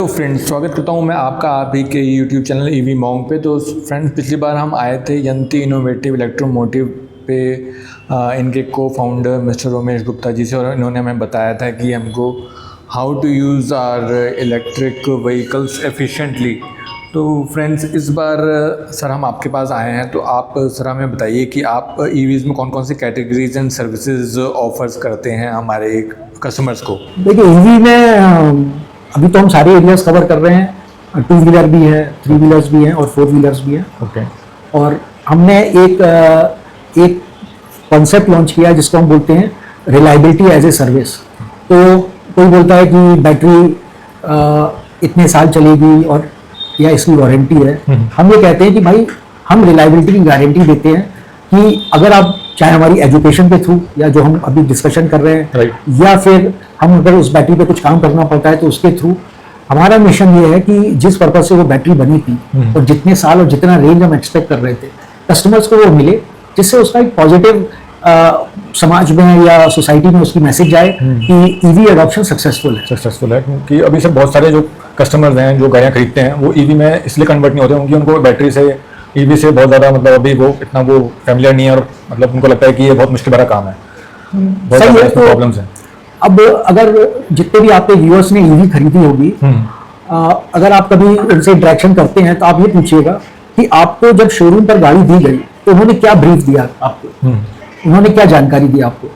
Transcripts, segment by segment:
Friends, स्वागत करता हूं मैं आपका आप ही के यूट्यूब चैनल ईवी मॉन्ग पे। तो फ्रेंड्स, पिछली बार हम आए थे यंती इनोवेटिव इलेक्ट्रोमोटिव पे इनके को फाउंडर मिस्टर रोमेश गुप्ता जी से, और इन्होंने हमें बताया था कि हमको how to use our electric vehicles efficiently. तो फ्रेंड्स, इस बार सर हम आपके पास आए हैं, तो आप सर हमें बताइए कि आप ईवीज़ में कौन कौन सी कैटेगरीज एंड सर्विसेज ऑफर्स करते हैं हमारे कस्टमर्स को। देखिए, ईवी में अभी तो हम सारे एरियाज कवर कर रहे हैं। 2 व्हीलर भी है, 3 व्हीलर्स भी हैं और 4 व्हीलर्स भी हैं। ओके। और हमने एक कॉन्सेप्ट लॉन्च किया जिसको हम बोलते हैं रिलायबिलिटी एज ए सर्विस। तो कोई बोलता है कि बैटरी इतने साल चलेगी और या इसकी वारंटी है। हम ये कहते हैं कि भाई हम रिलायबिलिटी की गारंटी देते हैं कि अगर आप चाहे हमारी एजुकेशन के थ्रू या जो हम अभी डिस्कशन कर रहे हैं या फिर हम अगर उस बैटरी पे कुछ काम करना पड़ता है तो उसके थ्रू, हमारा मिशन ये है कि जिस पर्पज से वो बैटरी बनी थी और जितने साल और जितना रेंज हम एक्सपेक्ट कर रहे थे कस्टमर्स को वो मिले, जिससे उसका एक पॉजिटिव समाज में या सोसाइटी में उसकी मैसेज जाए कि ईवी एडॉप्शन सक्सेसफुल है। क्योंकि अभी से बहुत सारे जो कस्टमर्स हैं जो गाड़ियाँ खरीदते हैं वो ईवी में इसलिए कन्वर्ट नहीं होते क्योंकि उनको बैटरी से ईवी से बहुत ज़्यादा मतलब अभी वो इतना वो फैमिलियर नहीं है, और मतलब उनको लगता है कि ये बहुत मुश्किल भरा काम है, बहुत सही है। तो प्रॉब्लम्स हैं। अब अगर जितने भी आपके व्यूअर्स ने ईवी खरीदी होगी, अगर आप कभी उनसे इंटरेक्शन करते हैं तो आप ये पूछिएगा कि आपको जब शोरूम पर गाड़ी दी गई तो उन्होंने क्या ब्रीफ दिया आपको, उन्होंने क्या जानकारी दी आपको।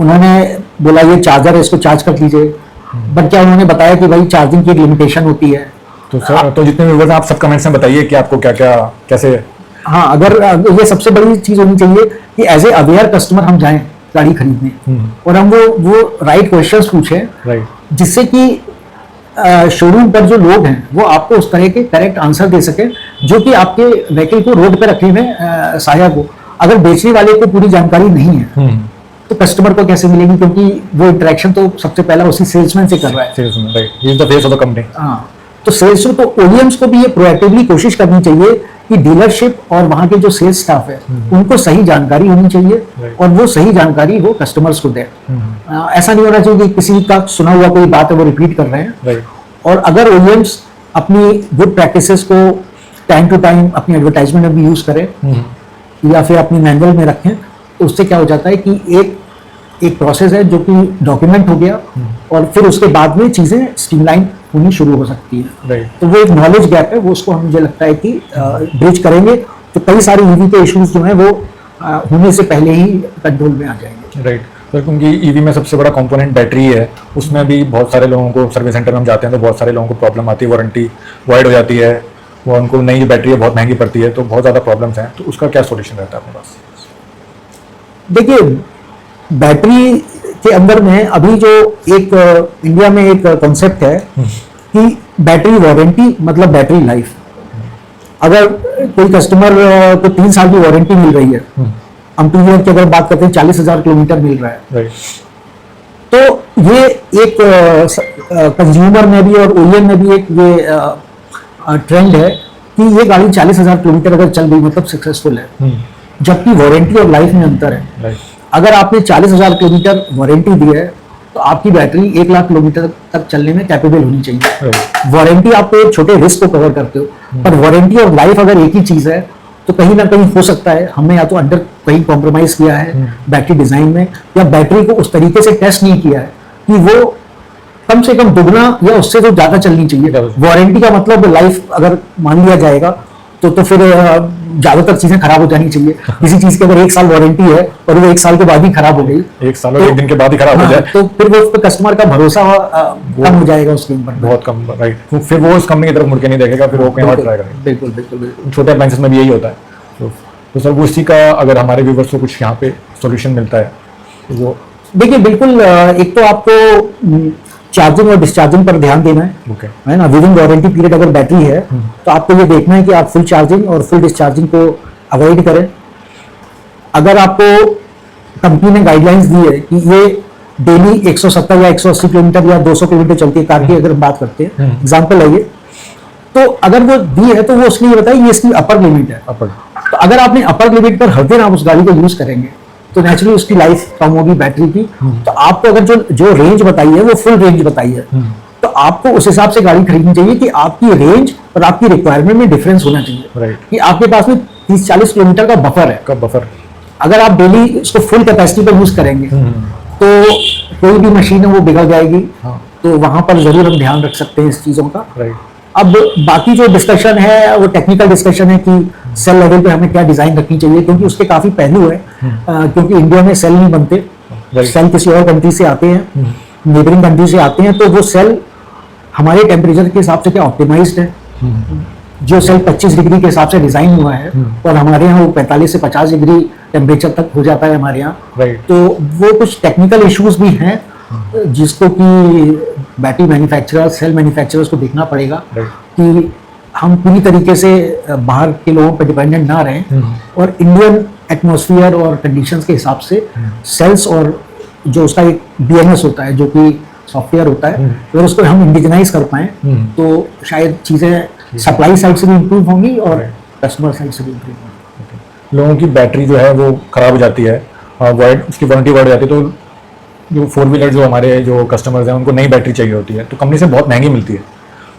उन्होंने बोला ये चार्जर है, इसको चार्ज कर लीजिए, बट क्या उन्होंने बताया कि भाई चार्जिंग की एक लिमिटेशन होती है। तो सर, तो जितने व्यूअर्स हैं आप सब कमेंट्स में बताइए कि आपको क्या क्या कैसे। हाँ, अगर ये सबसे बड़ी चीज होनी चाहिए कि एज ए अवेयर कस्टमर हम जाएं गाड़ी खरीदने और हम वो राइट क्वेश्चंस पूछें, जिससे कि शोरूम पर जो लोग हैं वो आपको उस तरह के करेक्ट आंसर दे सके जो कि आपके व्हीकल को रोड पे रखने में सहायक हो। अगर बेचने वाले को पूरी जानकारी नहीं है तो कस्टमर को कैसे मिलेगी, क्योंकि वो इंटरेक्शन तो सबसे पहला उसी सेल्समैन से कर रहा है। Salesman, right, he is the face of the company. हाँ, तो सेल्स को ओईएम्स को भी ये प्रोएक्टिवली कोशिश करनी चाहिए कि डीलरशिप और वहां के जो सेल्स स्टाफ है उनको सही जानकारी होनी चाहिए और वो सही जानकारी वो कस्टमर्स को दे। ऐसा नहीं होना चाहिए कि किसी का सुना हुआ कोई बात है वो रिपीट कर रहे हैं। और अगर ओईएम्स अपनी गुड प्रैक्टिसेस को टाइम टू टाइम अपनी एडवर्टाइजमेंट में भी यूज करें या फिर अपनी मैनुअल में रखें, तो उससे क्या हो जाता है कि एक प्रोसेस है जो कि डॉक्यूमेंट हो गया और फिर उसके बाद में चीजें स्ट्रीमलाइन होनी शुरू हो सकती है। तो वो एक नॉलेज गैप है, वो उसको मुझे लगता है कि ब्रिज करेंगे तो कई सारे ईवी के इश्यूज जो हैं वो होने से पहले ही कंट्रोल में आ जाएंगे। राइट, तो क्योंकि ईवी में सबसे बड़ा कंपोनेंट बैटरी है, उसमें भी बहुत सारे लोगों को सर्विस सेंटर में हम जाते हैं तो बहुत सारे लोगों को प्रॉब्लम आती है, वारंटी वाइड हो जाती है, वो उनको नई बैटरी है बहुत महंगी पड़ती है, तो बहुत ज़्यादा प्रॉब्लम्स हैं। तो उसका क्या सोल्यूशन रहता है अपने पास? देखिए, बैटरी के अंदर में अभी जो एक इंडिया में एक कॉन्सेप्ट है कि बैटरी वारंटी मतलब बैटरी लाइफ। अगर कोई कस्टमर को 3 साल की वारंटी मिल रही है, हम 2 व्हीलर की अगर बात करते हैं 40,000 किलोमीटर मिल रहा है, तो ये एक कंज्यूमर में भी और ओईएम में भी एक ये ट्रेंड है कि ये गाड़ी 40,000 किलोमीटर अगर चल गई मतलब सक्सेसफुल है, जबकि वारंटी और लाइफ में अंतर है। अगर आपने 40,000 किलोमीटर वारंटी दी है तो आपकी बैटरी 1 लाख किलोमीटर तक चलने में कैपेबल होनी चाहिए। वारंटी आप एक छोटे रिस्क को कवर करते हो, पर वारंटी और लाइफ अगर एक ही चीज है तो कहीं ना कहीं हो सकता है हमने या तो अंडर कहीं कॉम्प्रोमाइज किया है बैटरी डिजाइन में, या बैटरी को उस तरीके से टेस्ट नहीं किया है कि वो कम से कम दुगना या उससे तो ज्यादा चलनी चाहिए। वारंटी का मतलब लाइफ अगर मान लिया जाएगा तो फिर ज्यादातर चीजें खराब हो जानी चाहिए। किसी चीज की अगर 1 साल वारंटी है और वो 1 साल के बाद ही खराब हो गई, 1 साल और 1 दिन के बाद ही खराब हो जाए, तो फिर वो कस्टमर का भरोसा कम हो जाएगा उसके ऊपर, बहुत कम। राइट, फिर वो उस कंपनी की तरफ मुड़ के नहीं देखेगा, फिर वो कहीं और ट्राई करेगा। बिल्कुल। छोटे अप्लायंसेस में भी यही होता है। तो सर, वो इसी का अगर हमारे व्यूवर्स को कुछ यहाँ पे सॉल्यूशन मिलता है तो वो देखिए, बिल्कुल। एक तो आपको चार्जिंग और डिस्चार्जिंग पर ध्यान देना है ना। विद इन वारंटी पीरियड अगर बैटरी है तो आपको ये देखना है कि आप फुल चार्जिंग और फुल डिस्चार्जिंग को अवॉइड करें। अगर आपको कंपनी ने गाइडलाइंस दी है कि ये डेली 170 या 180 किलोमीटर या 200 किलोमीटर चलती है कार की, अगर हम बात करते हैं एग्जाम्पल है ये, तो अगर वो दी है तो वो उसने ये बताया ये इसकी अपर लिमिट है। तो अगर आपने अपर लिमिट पर हर दिन आप उस गाड़ी को यूज करेंगे तो नेचुरली उसकी लाइफ कम होगी बैटरी की। तो आपको अगर जो रेंज बताई है वो फुल रेंज बताई है, तो आपको उस हिसाब से गाड़ी खरीदनी चाहिए कि आपकी रेंज और आपकी रिक्वायरमेंट में डिफरेंस होना चाहिए, राइट। कि आपके पास में 30-40 किलोमीटर का बफर है। का बफर। अगर आप डेली इसको फुल कैपेसिटी पर यूज करेंगे तो कोई भी मशीन है वो बिगड़ जाएगी। हाँ। तो वहां पर जरूर हम ध्यान रख सकते हैं इस चीजों का। राइट। अब बाकी जो डिस्कशन है वो टेक्निकल डिस्कशन है कि सेल लेवल पे हमें क्या डिजाइन रखनी चाहिए, क्योंकि उसके काफी पहलू है। क्योंकि इंडिया में सेल नहीं बनते, सेल किसी और कंट्री से आते हैं, नेबरिंग कंट्री से आते हैं, तो वो सेल हमारे टेम्परेचर के हिसाब से क्या ऑप्टिमाइज्ड है। जो सेल 25 डिग्री के हिसाब से डिजाइन हुआ है और हमारे यहाँ वो 45 से 50 डिग्री टेम्परेचर तक हो जाता है हमारे यहाँ। राइट। तो वो कुछ टेक्निकल इश्यूज भी हैं जिसको कि बैटरी मैन्युफैक्चरर, सेल मैन्युफैक्चरर्स को देखना पड़ेगा कि हम पूरी तरीके से बाहर के लोगों पर डिपेंडेंट ना रहें और इंडियन एटमॉस्फेयर और कंडीशंस के हिसाब से सेल्स और जो उसका एक BMS होता है जो कि सॉफ्टवेयर होता है, अगर उसको हम इंडिजनाइज कर पाएं तो शायद चीज़ें सप्लाई साइड से भी इम्प्रूव होंगी और कस्टमर साइड से भी इम्प्रूव होंगी। लोगों की बैटरी जो है वो खराब हो जाती है, वाइड उसकी वारंटी वाइड हो जाती है, तो जो 4 व्हीलर जो हमारे जो कस्टमर्स हैं उनको नई बैटरी चाहिए होती है, तो कंपनी से बहुत महंगी मिलती है,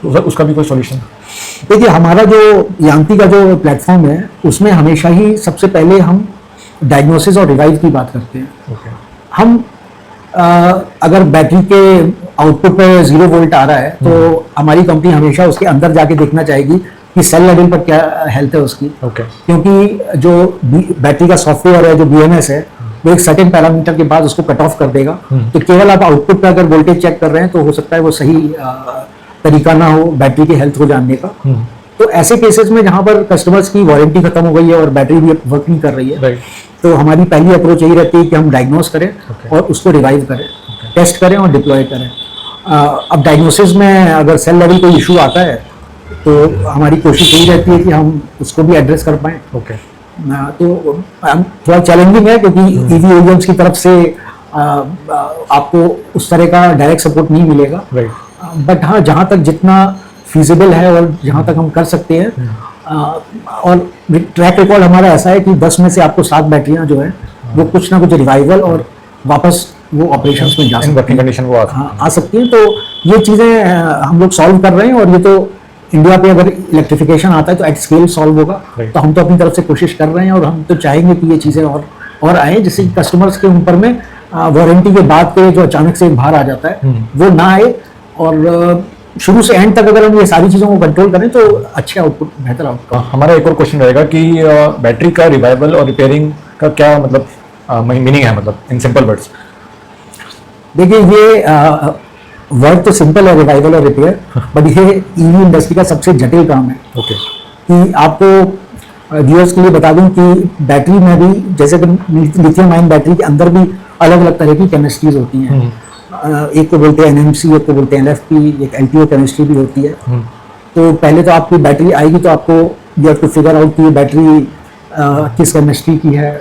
तो उसका भी कोई सॉल्यूशन? देखिए, हमारा जो यांती का जो प्लेटफॉर्म है उसमें हमेशा ही सबसे पहले हम डायग्नोसिस और रिवाइव की बात करते हैं। हम अगर बैटरी के आउटपुट पे 0 वोल्ट आ रहा है तो हमारी कंपनी हमेशा उसके अंदर जाके देखना चाहेगी कि सेल लेवल पर क्या हेल्थ है उसकी। क्योंकि जो बैटरी का सॉफ्टवेयर है, जो BMS है, वो एक सर्टेन पैरामीटर के बाद उसको कट ऑफ कर देगा। तो केवल आप आउटपुट पे अगर वोल्टेज चेक कर रहे हैं तो हो सकता है वो सही तरीका ना हो बैटरी की हेल्थ को जानने का। तो ऐसे केसेस में जहां पर कस्टमर्स की वारंटी खत्म हो गई है और बैटरी भी वर्क नहीं कर रही है, तो हमारी पहली अप्रोच यही रहती है कि हम डायग्नोस करें और उसको रिवाइव करें, टेस्ट करें और डिप्लॉय करें। अब डायग्नोसिस में अगर सेल लेवल कोई इशू आता है तो हमारी कोशिश यही रहती है कि हम उसको भी एड्रेस कर पाएं। तो थोड़ा चैलेंजिंग है क्योंकि EV OEMs की तरफ से आपको उस तरह का डायरेक्ट सपोर्ट नहीं मिलेगा। बट हाँ, जहाँ तक जितना फीजिबल है और जहाँ तक हम कर सकते हैं, और ट्रैक रिकॉर्ड हमारा ऐसा है कि 10 में से आपको 7 बैटरियाँ जो है वो कुछ ना कुछ रिवाइवल और वापस वो ऑपरेशंस में जा सकती कंडीशन वो आ सकती हैं। तो ये चीज़ें हम लोग सॉल्व कर रहे हैं और ये तो इंडिया पे अगर इलेक्ट्रिफिकेशन आता है तो एट स्केल सॉल्व होगा। तो हम तो अपनी तरफ से कोशिश कर रहे हैं और हम तो चाहेंगे कि ये चीज़ें और आए, जिससे कस्टमर्स के ऊपर में वारंटी के बाद पे जो अचानक से एक भार आ जाता है वो ना आए, और शुरू से एंड तक अगर हम ये सारी चीज़ों को कंट्रोल करें तो अच्छे आउटपुट, बेहतर आउटपुट। हमारा एक और क्वेश्चन रहेगा कि बैटरी का रिवाइवल और रिपेयरिंग का क्या मतलब मीनिंग है, मतलब इन सिंपल वर्ड्स? देखिए, ये वर्ड तो सिंपल है, रिवाइवल और रिपेयर, बट ये EV इंडस्ट्री का सबसे जटिल काम है। कि आपको व्यूअर्स के लिए बता दूं कि बैटरी में भी, जैसे कि लिथियम आयन बैटरी के अंदर भी अलग अलग तरह की केमिस्ट्रीज होती हैं। एक को बोलते हैं NMC, एक को बोलते हैं LFP, एक LTO केमिस्ट्री भी होती है। तो पहले तो आपकी बैटरी आएगी तो आपको you have to figure out कि बैटरी किस केमिस्ट्री की है।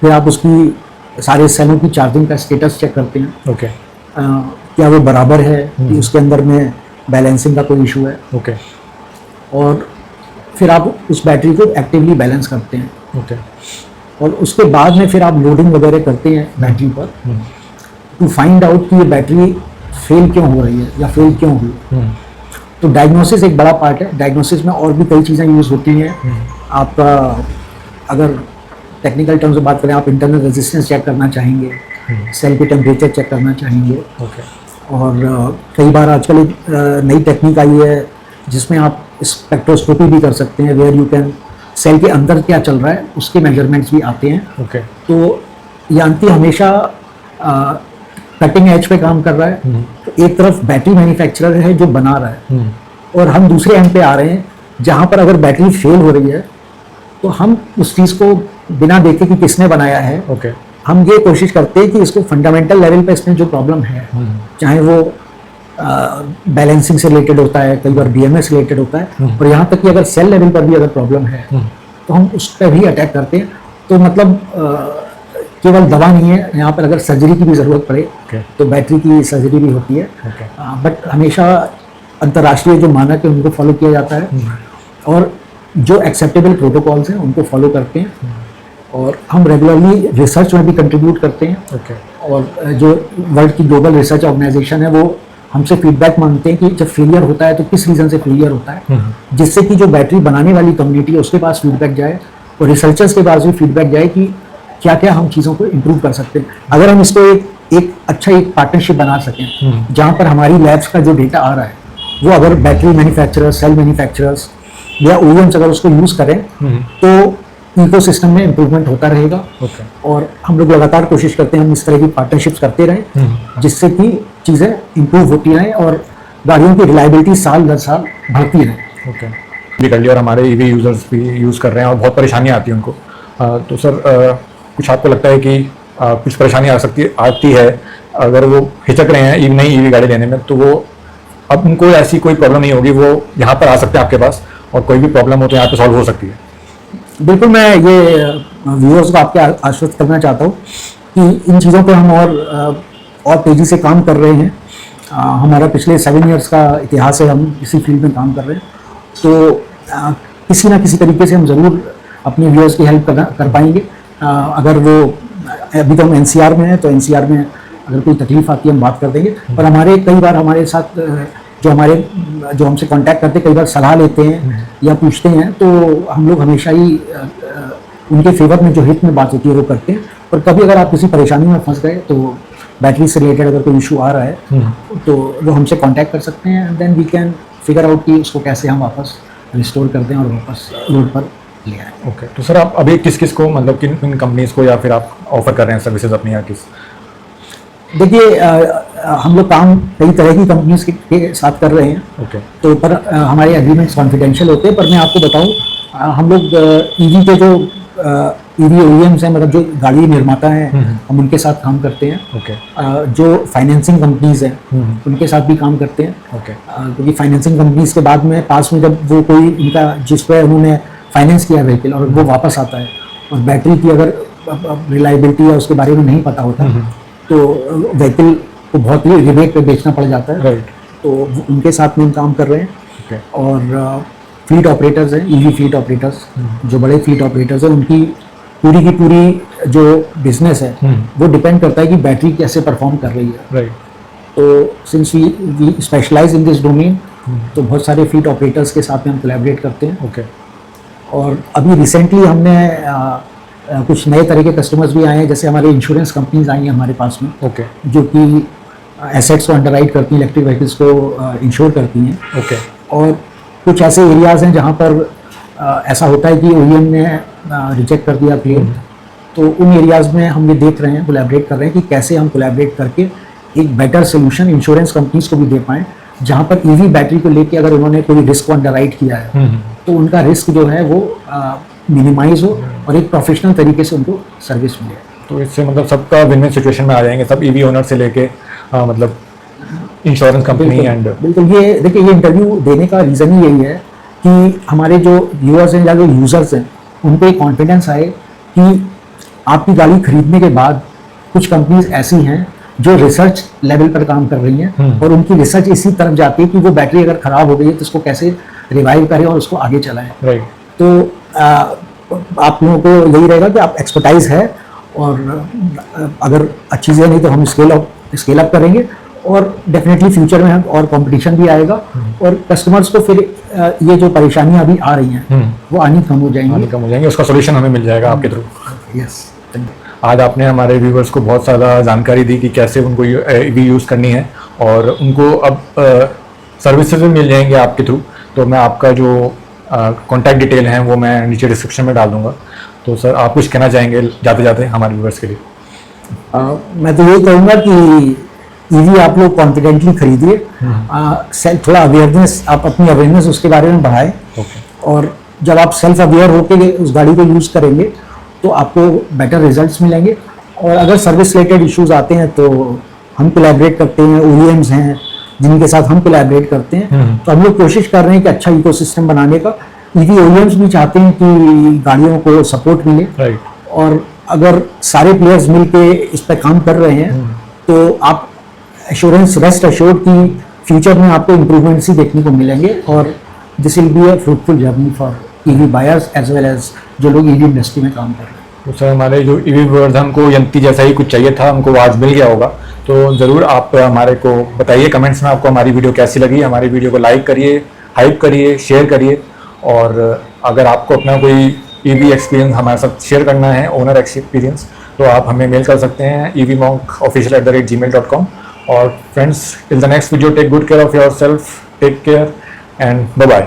फिर आप उसकी सारे सेलों की चार्जिंग का स्टेटस चेक करते हैं। क्या वो बराबर है, कि उसके अंदर में बैलेंसिंग का कोई इशू है। और फिर आप उस बैटरी को एक्टिवली बैलेंस करते हैं। और उसके बाद में फिर आप लोडिंग वगैरह करते हैं बैटरी पर टू फाइंड आउट कि ये बैटरी फेल क्यों हो रही है या फेल क्यों हुई। तो डायग्नोसिस एक बड़ा पार्ट है। डायग्नोसिस में और भी कई चीज़ें यूज़ होती हैं। आपका अगर टेक्निकल टर्म्स में बात करें, आप इंटरनल रेजिस्टेंस चेक करना चाहेंगे, सेल की टेम्परेचर चेक करना चाहेंगे। और कई बार आजकल एक नई टेक्निक आई है जिसमें आप स्पेक्ट्रोस्कोपी भी कर सकते हैं, वेयर यू कैन सेल के अंदर क्या चल रहा है उसके मेजरमेंट्स भी आते हैं। तो यांती हमेशा कटिंग एज पे काम कर रहा है। तो एक तरफ बैटरी मैन्युफैक्चरर है जो बना रहा है, और हम दूसरे एंड पे आ रहे हैं जहाँ पर अगर बैटरी फेल हो रही है तो हम उस चीज़ को बिना देखे कि किसने बनाया है, हम ये कोशिश करते हैं कि इसको फंडामेंटल लेवल पे इसमें जो प्रॉब्लम है, चाहे वो बैलेंसिंग से रिलेटेड होता है, कई बार BMS रिलेटेड होता है, और यहाँ तक कि अगर सेल लेवल पर भी अगर प्रॉब्लम है तो हम उस पर भी अटैक करते हैं। तो मतलब केवल दवा नहीं है, यहाँ पर अगर सर्जरी की भी ज़रूरत पड़े तो बैटरी की सर्जरी भी होती है। बट हमेशा अंतर्राष्ट्रीय जो मानक है उनको फॉलो किया जाता है, और जो एक्सेप्टेबल प्रोटोकॉल्स हैं उनको फॉलो करते हैं। और हम रेगुलरली रिसर्च में भी कंट्रीब्यूट करते हैं। और जो वर्ल्ड की ग्लोबल रिसर्च ऑर्गेनाइजेशन है वो हमसे फीडबैक मांगते हैं कि जब फेलियर होता है तो किस रीज़न से फेलियर होता है, जिससे कि जो बैटरी बनाने वाली कम्युनिटी है उसके पास फीडबैक जाए और रिसर्चर्स के पास भी फीडबैक जाए कि क्या क्या हम चीज़ों को इम्प्रूव कर सकते हैं। अगर हम इसको एक अच्छा एक पार्टनरशिप बना सकें जहाँ पर हमारी लैब्स का जो डेटा आ रहा है वो अगर बैटरी मैन्युफैक्चरर्स, सेल मैन्युफैक्चरर्स या ओईएम्स अगर उसको यूज़ करें तो इकोसिस्टम में इम्प्रूवमेंट होता रहेगा। और हम लोग लगातार कोशिश करते हैं हम इस तरह की पार्टनरशिप्स करते रहें जिससे कि चीज़ें इम्प्रूव होती रहें और गाड़ियों की रिलायबिलिटी साल दर साल बढ़ती रहे। भी कर लिया और हमारे ईवी यूज़र्स भी यूज़ कर रहे हैं और बहुत परेशानी आती है उनको। तो सर कुछ आपको लगता है कि कुछ परेशानी आती है अगर वो हिचक रहे हैं नई ईवी गाड़ी लेने में, तो वो अब उनको ऐसी कोई प्रॉब्लम नहीं होगी, वो यहाँ पर आ सकते हैं आपके पास और कोई भी प्रॉब्लम हो तो यहाँ पे सॉल्व हो सकती है? बिल्कुल, मैं ये व्यूअर्स को आपके आश्वस्त करना चाहता हूँ कि इन चीज़ों पर हम और तेज़ी से काम कर रहे हैं। हमारा पिछले 7 इयर्स का इतिहास है, हम इसी फील्ड में काम कर रहे हैं, तो किसी ना किसी तरीके से हम ज़रूर अपने व्यूअर्स की हेल्प कर पाएंगे। अगर वो अभी तो हम एनसीआर में हैं तो एनसीआर में अगर कोई तकलीफ आती है हम बात कर देंगे। पर हमारे कई बार हमारे साथ जो हमसे कांटेक्ट करते कई बार सलाह लेते हैं या पूछते हैं, तो हम लोग हमेशा ही उनके फेवर में जो हित में बात होती है वो करते हैं। और कभी अगर आप किसी परेशानी में फंस गए तो बैटरी से रिलेटेड अगर कोई इशू आ रहा है तो वो हमसे कांटेक्ट कर सकते हैं and then we can figure out कि उसको कैसे हम वापस रिस्टोर कर दें और वापस रोड पर ले आए। ओके, तो सर आप अभी किस को मतलब किन कंपनीज को या फिर आप ऑफर कर रहे हैं सर्विसेज अपनी या किस? देखिए, हम लोग काम कई तरह की कंपनीज के साथ कर रहे हैं। ओके। तो पर हमारे एग्रीमेंट्स कॉन्फिडेंशियल होते हैं। पर मैं आपको बताऊं, हम लोग ईवी के जो ईवी ओईएम्स हैं, मतलब जो गाड़ी निर्माता हैं, हम उनके साथ काम करते हैं। ओके। जो फाइनेंसिंग कंपनीज हैं उनके साथ भी काम करते हैं। ओके। क्योंकि फाइनेंसिंग कंपनीज के बाद में पास में जब वो कोई उनका जिस पर उन्होंने फाइनेंस किया व्हीकल और वो वापस आता है और बैटरी की अगर रिलायबिलिटी या उसके बारे में नहीं पता होता तो व्हीकल को बहुत ही रिबेट पे बेचना पड़ जाता है। राइट। तो उनके साथ में हम काम कर रहे हैं। ओके। और फ्लीट ऑपरेटर्स हैं, ईवी फ्लीट ऑपरेटर्स, जो बड़े फ्लीट ऑपरेटर्स हैं, उनकी पूरी की पूरी जो बिजनेस है वो डिपेंड करता है कि बैटरी कैसे परफॉर्म कर रही है। राइट। तो since we specialise in this domain, तो बहुत सारे फ्लीट ऑपरेटर्स के साथ में हम कोलैबोरेट करते हैं। ओके। और अभी रिसेंटली हमने कुछ नए तरह के कस्टमर्स भी आए हैं, जैसे हमारे इंश्योरेंस कंपनीज आई हैं हमारे पास में, ओके। जो कि एसेट्स को अंडरराइट करती हैं, इलेक्ट्रिक व्हीकल्स को इंश्योर करती हैं। ओके। और कुछ ऐसे एरियाज़ हैं जहाँ पर ऐसा होता है कि ओईएम ने रिजेक्ट कर दिया क्लेम, तो उन एरियाज़ में हम ये देख रहे हैं, कोलैबोरेट कर रहे हैं कि कैसे हम कोलैबोरेट करके एक बेटर सोल्यूशन इंश्योरेंस कंपनीज को भी दे पाएँ, जहाँ पर ईवी बैटरी को लेके अगर उन्होंने कोई रिस्क को अंडरराइट किया है तो उनका रिस्क जो है वो मिनिमाइज हो और एक प्रोफेशनल तरीके से उनको सर्विस मिले। तो इससे मतलब सबका विन विन सिचुएशन में आ जाएंगे, सब ईवी ओनर से लेके मतलब इंश्योरेंस कंपनी एंड बिल्कुल। ये देखिए, ये इंटरव्यू देने का रीज़न ही यही है कि हमारे जो व्यूअर्स हैं या जो यूज़र्स हैं उन पर कॉन्फिडेंस आए कि आपकी गाड़ी खरीदने के बाद कुछ कंपनीज ऐसी हैं जो रिसर्च लेवल पर काम कर रही हैं और उनकी रिसर्च इसी तरफ जाती है कि वो बैटरी अगर ख़राब हो गई है तो उसको कैसे रिवाइव करें और उसको आगे चलाएं। राइट। तो आप लोगों को यही रहेगा कि आप एक्सपर्टाइज है और अगर अच्छी चीज़ें नहीं तो हम स्केल अप करेंगे और डेफिनेटली फ्यूचर में हम और कंपटीशन भी आएगा और कस्टमर्स को फिर ये जो परेशानियां अभी आ रही हैं वो आनी कम हो जाएंगी। उसका सोल्यूशन हमें मिल जाएगा आपके थ्रू। यस। आज आपने हमारे व्यूवर्स को बहुत ज़्यादा जानकारी दी कि कैसे उनको ईवी यूज़ करनी है और उनको अब सर्विसेज भी मिल जाएंगे आपके थ्रू। तो मैं आपका जो कॉन्टैक्ट डिटेल हैं वो मैं नीचे डिस्क्रिप्शन में डाल दूंगा। तो सर आप कुछ कहना चाहेंगे जाते जाते हमारे व्यूवर्स के लिए? मैं तो यही कहूँगा कि ईवी आप लोग कॉन्फिडेंटली खरीदिए, थोड़ा अवेयरनेस, आप अपनी अवेयरनेस उसके बारे में बढ़ाएं। और जब आप सेल्फ अवेयर होकर उस गाड़ी को यूज़ करेंगे तो आपको बेटर रिजल्ट्स मिलेंगे। और अगर सर्विस रिलेटेड इश्यूज आते हैं तो हम कोलैबोरेट करते हैं, ओईएम्स हैं जिनके साथ हम कोलैबोरेट करते हैं। तो हम लोग कोशिश कर रहे हैं कि अच्छा इकोसिस्टम बनाने का। ईवी ओईएम्स भी चाहते हैं कि गाड़ियों को सपोर्ट मिले। राइट। और अगर सारे प्लेयर्स मिलके इस पर काम कर रहे हैं तो आप एश्योरेंस रेस्ट एश्योर्ड कि फ्यूचर में आपको इम्प्रूवमेंट्स ही देखने को मिलेंगे और this will be a fruitful journey for EV buyers as well as जो लोग ईवी इंडस्ट्री में काम कर रहे हैं। तो सर हमारे जो ईवी व्यूअर्स हैं उनको यंती जैसा ही कुछ चाहिए था, उनको वो आज मिल गया होगा। तो ज़रूर आप हमारे को बताइए कमेंट्स में आपको हमारी वीडियो कैसी लगी। हमारी वीडियो को लाइक करिए, हाइप करिए, शेयर करिए। और अगर आपको अपना कोई ईवी एक्सपीरियंस हमारे साथ शेयर करना है, ओनर एक्सपीरियंस, तो आप हमें मेल कर सकते हैं evmonkofficial@gmail.com। और friends, till the next video, take good care of your self, take care and bye bye.